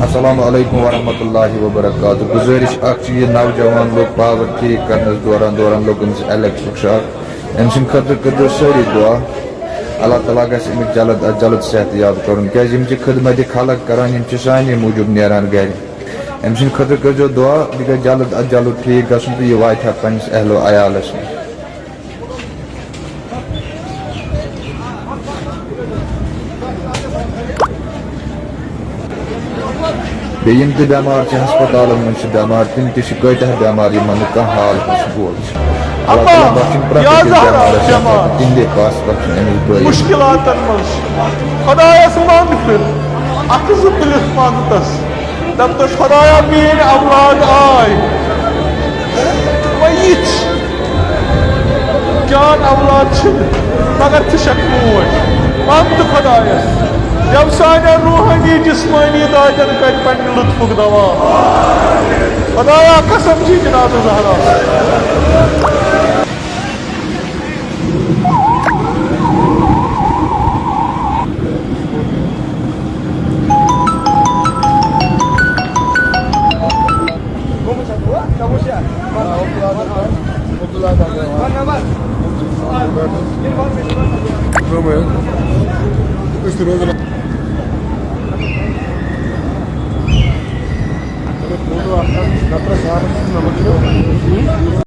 السلام علیکم ورحمۃ اللہ وبرکاتہ گزارش یہ نوجوان لوگ پاور ٹھیک کرنس دوران لوگن الیکٹرک شاک ام سند خاطر کرو ساری دعا اللہ تعالیٰ گھس امیک جلد از جلد صحت یاب کرن کیاز یم خدمت خلق کران یم سانے موجود نیران گھر ام سند خاطر کرو دعا یہ گھر جلد از جلد ٹھیک گھن تو یہ واتہ پنس اہل و عیالس مز بیم تہ بیمار ہسپتالن من بیمار تم تہ کتہ بیمار یمن کھانا حال بول اللہ تعالیٰ بخشن پریت بیمار تم دے پاس بخشن امس بٲیس مشکلات مز خدایس منگ پھر اتھ زٕ پلس منگتس دپتس خدایا میٲنۍ اولاد آے وۄنۍ یِژھ جان اولاد چھنہٕ مگر ژٕ چھکھ موج منگ تہٕ خدایس جب سانٮ۪ن روحانی جسمانی دادٮ۪ن کَتہِ پننہِ لطفُک دوا خدایا قسم چھی جناب زہرا